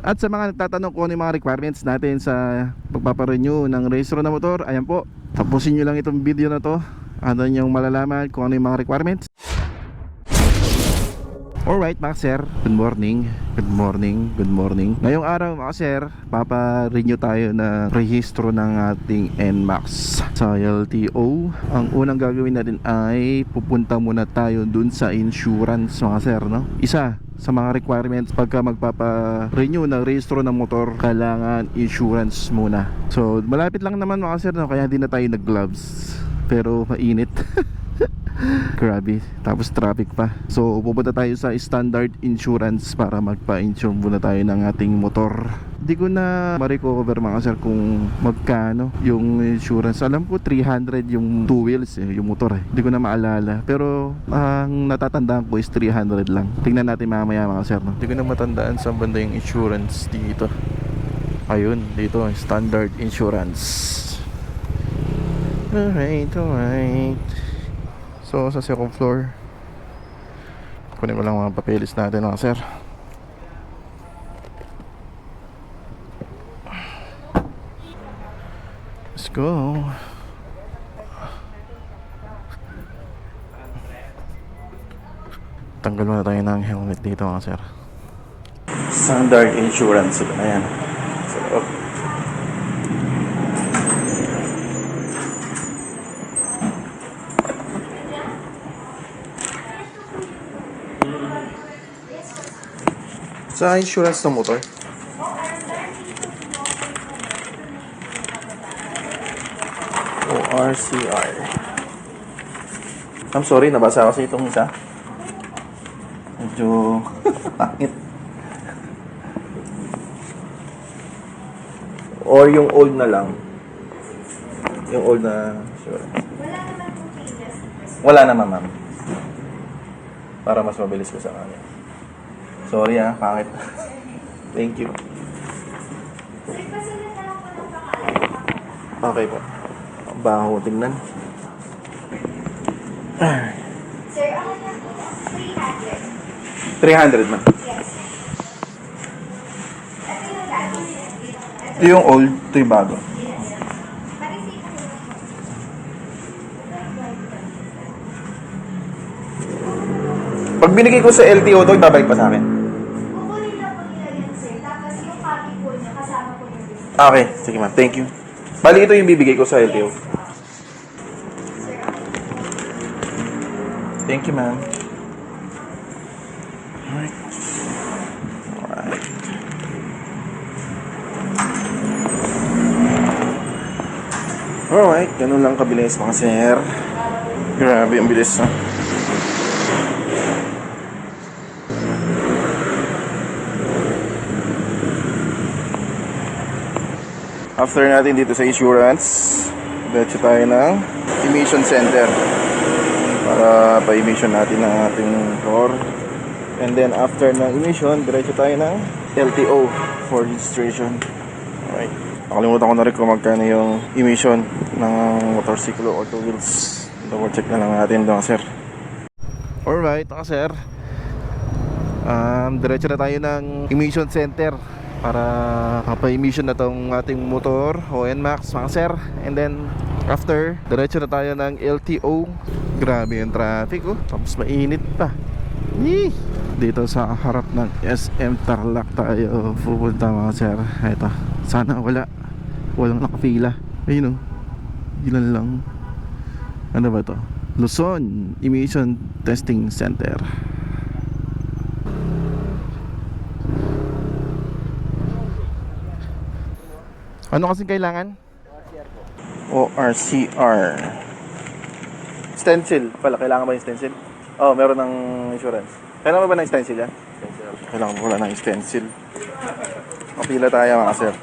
At sa mga nagtatanong kung ano yung mga requirements natin sa pagpaparenew ng rehistro na motor, ayan po, tapusin nyo lang itong video na to. Ano yung malalaman kung ano yung mga requirements. Alright mga sir, good morning. Good morning, good morning. Ngayong araw mga sir, papa-renew tayo ng rehistro ng ating NMAX sa LTO. Ang unang gagawin natin ay pupunta muna tayo dun sa insurance mga sir, no? Isa sa mga requirements pagka magpapa-renew ng rehistro ng motor, kailangan insurance muna. So malapit lang naman mga sir, no? Kaya hindi na tayo nag-gloves. Pero mainit. Grabe, tapos traffic pa. So pupunta tayo sa standard insurance para magpa-insure muna tayo ng ating motor. Hindi ko na ma-recover mga sir kung magkano yung insurance. Alam ko 300 yung two wheels yung motor Hindi ko na maalala. Pero ang natatandaan ko is 300 lang. Tingnan natin mamaya mga sir, no? Hindi ko na matandaan sa banda yung insurance dito. Ayun, dito standard insurance. Alright. So sa second floor, kunin ko lang mga papeles natin mga sir. Let's go. Tanggal muna tayo ng helmet dito mga sir. Standard insurance. Ayan. So, sa insurance ng motor, ORCR. I'm sorry, nabasa kasi itong isa. Medyo pangit. Or yung old na lang. Yung old na insurance. Wala naman ma'am. Para mas mabilis ko sa kanya. Sorry pangit. Thank you. Okay po. Ang baho tingnan. Sir, 300. 300 man. Ito yung old, ito yung bago. Pag binigay ko sa LTO to, ibabalik pa sa akin. Kukunin lang po nila yan, sir. Tapos yung copy po niya, kasama po yung discount. Okay, sige ma'am. Thank you. Bali, ito yung bibigay ko sa LTO. Thank you, ma'am. Alright. Alright. Alright, ganun lang kabilis mga sir. Grabe, ang bilis ha. After natin dito sa insurance, diretso tayo ng emission center para pa-emission natin ang ating motor. And then after ng emission, diretso tayo ng LTO for registration. Alright. Nakalimutan ko na rin kung magkano yung emission ng motorsiklo or two wheels. Double check na lang natin doon sir. Alright, sir. Diretso na tayo ng emission center para pa-emission na tong ating motor o NMAX mga sir. And then after, diretso na tayo ng LTO. Grabe yung traffic tapos mainit pa. Yee! Dito sa harap ng SM Tarlac tayo pupunta mga sir. Ito, sana walang nakapila. Ayun ilan lang. Ano ba to? Luzon Emission Testing Center. Ano kasing kailangan? ORCR. Stencil pala. Kailangan ba yung stencil? Oh, meron ng insurance. Kailangan ba ng stencil yan? Kailangan mo wala ng stencil. Mapila tayo mga sir.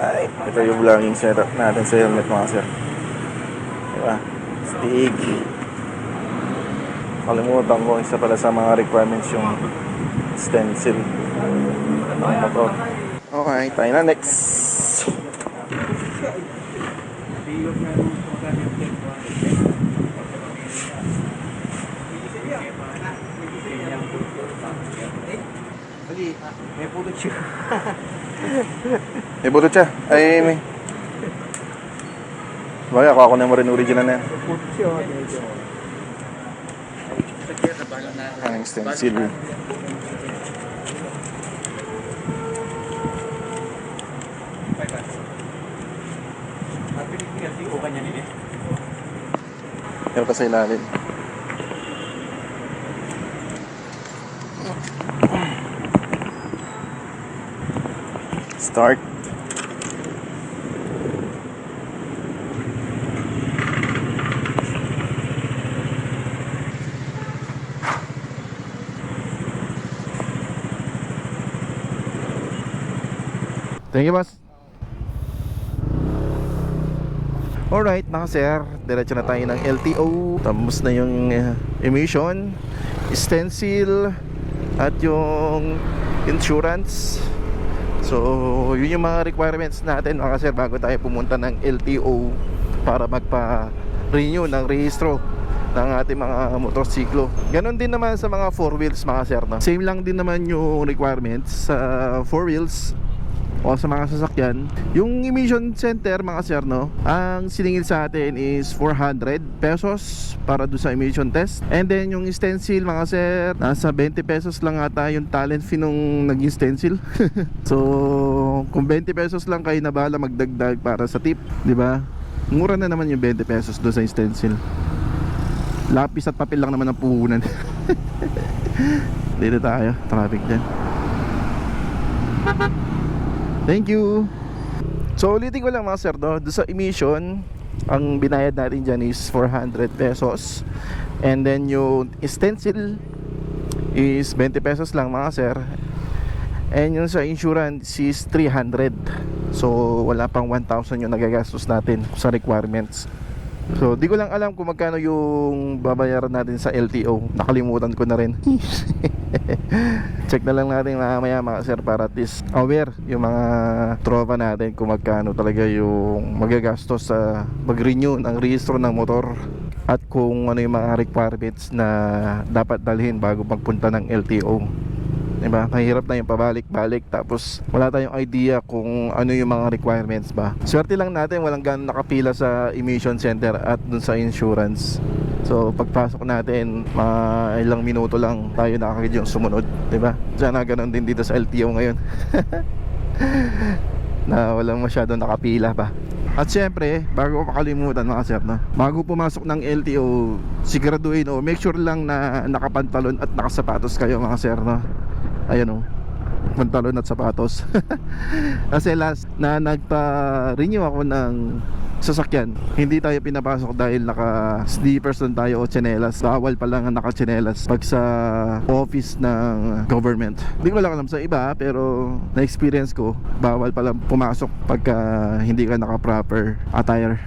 Ay, ito yung vlogging setup natin sa helmet mga sir. Diba? Stick. Kalimutan ko, isa pala sa mga requirements yung stencil ng motor. Okay, tayo na next. Actually, may pulot siya. May butot siya. Ay, may... Bagay, ako na mo rin original na yan. May pulot siya. Medyo. Ang stencil. Meron pa sa ilalim. Start. Thank you, boss. Alright, mga sir, diretso na tayo ng LTO. Tapos na yung emission, stencil, at yung insurance. So, yun yung mga requirements natin, mga sir, bago tayo pumunta ng LTO para magpa-renew ng rehistro ng ating mga motorsiklo. Ganon din naman sa mga 4 wheels, mga sir, no? Same lang din naman yung requirements sa 4 wheels o sa mga sasakyan. Yung emission center, mga sir, no, ang siningil sa atin is 400 pesos para doon sa emission test. And then yung stencil, mga sir, nasa 20 pesos lang ata yung talent fee nung naging stencil. So kung 20 pesos lang, kayo na bahala magdagdag para sa tip, di ba? Mura na naman yung 20 pesos doon sa stencil. Lapis at papel lang naman ang puhunan. Dito tayo, traffic dyan. Thank you. So ulitin ko lang, mga sir, no? Doon sa emission, ang binayad natin dyan is 400 pesos. And then yung stencil is 20 pesos lang, mga sir. And yung sa insurance is 300. So wala pang 1,000 yung nagagastos natin sa requirements. So di ko lang alam kung magkano yung babayaran natin sa LTO. Nakalimutan ko na rin. Check na lang natin mamaya, mga sir, para at least aware yung mga tropa natin kung magkano talaga yung magagastos sa mag-renew ng rehistro ng motor, at kung ano yung mga requirements na dapat dalhin bago magpunta ng LTO. Diba? Mahirap na yung pabalik-balik, tapos wala tayong idea kung ano yung mga requirements ba. Swerte lang natin walang ganun nakapila sa emission center at dun sa insurance. So pagpasok natin, mga ilang minuto lang tayo nakakagid yung sumunod, diba? Sana ganun din dito sa LTO ngayon. Na walang masyadong nakapila pa. At syempre, bago ko makalimutan, mga sir, no? Bago pumasok ng LTO, siguraduhin o make sure lang na nakapantalon at nakasapatos kayo, mga sir, no? Ayan, o, pantalon at sapatos. Kasi last na nagpa-renew ako ng sasakyan, hindi tayo pinapasok dahil naka-slippers lang tayo o tsinelas. Bawal pa lang ang naka-tsinelas pag sa office ng government. Hindi ko lang alam sa iba, pero na-experience ko, bawal pa lang pumasok pagka hindi ka naka-proper attire.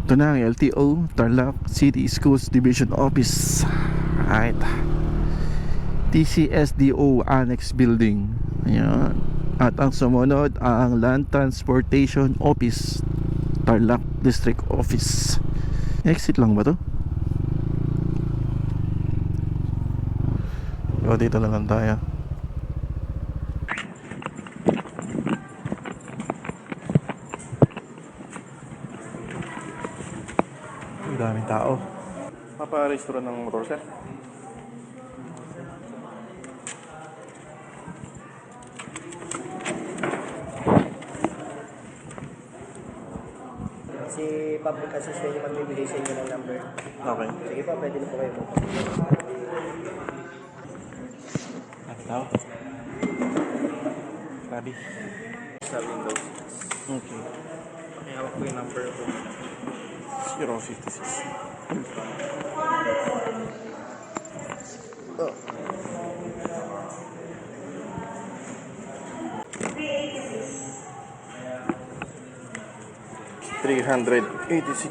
Ito na ang LTO, Tarlac City Schools Division Office. Right. TCSDO Annex Building. Ayan. At ang sumunod, ang Land Transportation Office, Tarlac District Office. Exit lang ba to? O, dito na lang tayo. Ang daming tao. Paparehistro ng motor, sir? Si public assistant yung magbibigay sa inyo ng number. Okay. Sige pa, pwede na po kayo mo. At tao? Sabi? Sa Windows. Okay. Pakihawak ko yung number ko. 056. Oh. 386.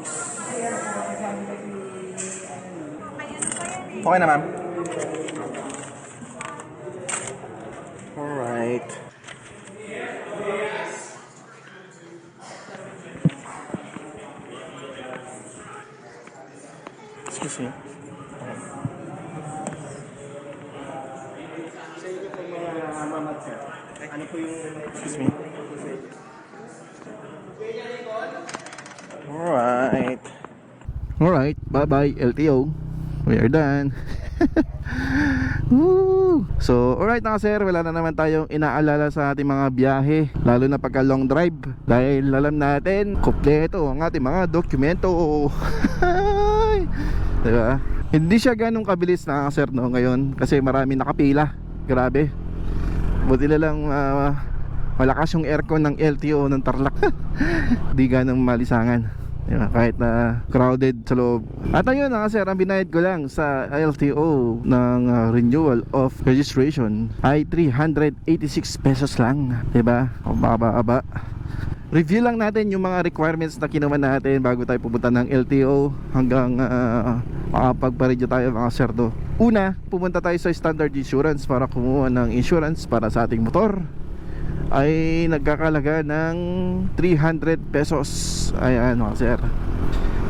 Okay na, ma'am. Alright. Excuse me. Sa inyo po mga Ano po yung... Excuse me. Alright. Alright, bye-bye LTO. We are done. Woo! So, alright mga sir, wala na naman tayong inaalala sa ating mga biyahe, lalo na pagka long drive, dahil alam natin, kompleto ang ating mga dokumento. Diba? Hindi siya ganong kabilis na sir no, ngayon, kasi marami nakapila. Grabe. Buti na lang malakas yung aircon ng LTO ng Tarlac. Di ganong malisangan. Diba? Kahit na crowded sa loob. At ayun nga sir, ang binayad ko lang sa LTO ng renewal of registration ay 386 pesos lang. Diba? Baba-aba. Review lang natin yung mga requirements na kinuha natin bago tayo pupunta ng LTO hanggang makapagpa-radio tayo mga sir do. Una, pumunta tayo sa standard insurance para kumuha ng insurance para sa ating motor. Ay nagkakalaga ng 300 pesos. Ayan mga sir.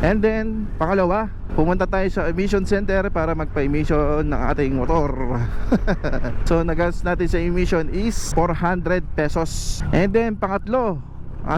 And then pangalawa, pumunta tayo sa emission center para magpa-emission ng ating motor. So nagas natin sa emission is 400 pesos. And then pangatlo,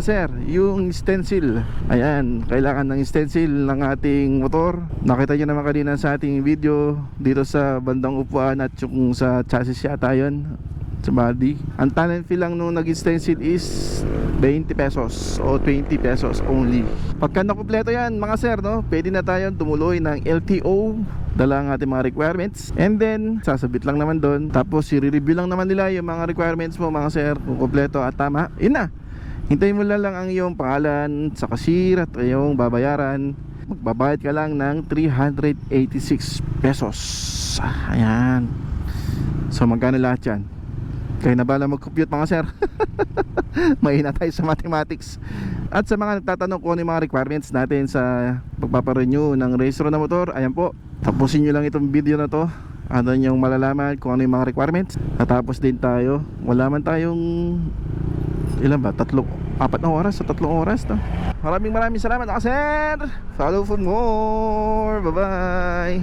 sir, yung stencil. Ayan, kailangan ng stencil ng ating motor. Nakita nyo naman kanina sa ating video dito sa bandang upuan at yung sa chassis yata yun, sa body. Ang talent fee lang nung nag-stencil is 20 pesos o 20 pesos only. Pagka nakumpleto yan mga sir no, pwede na tayong tumuloy ng LTO, dala ang ating mga requirements, and then sasabit lang naman doon. Tapos i-review lang naman nila yung mga requirements mo mga sir, kung kumpleto at tama, yun na. Hintayin mo lang ang iyong pangalan sa cashier at iyong babayaran. Magbabayad ka lang ng 386 pesos. Ayan. So magkano lahat yan? Kaya na bala mag-compute mga sir. Mahina tayo sa mathematics. At sa mga nagtatanong kung ano yung mga requirements natin sa pagpaparenew ng registro na motor, ayan po, tapusin nyo lang itong video na to. Ano yung malalaman kung ano yung mga requirements. Natapos din tayo. Wala man tayong ilan ba? 4 na oras sa 3 oras no? Maraming salamat mga sir. Follow for more. Bye bye.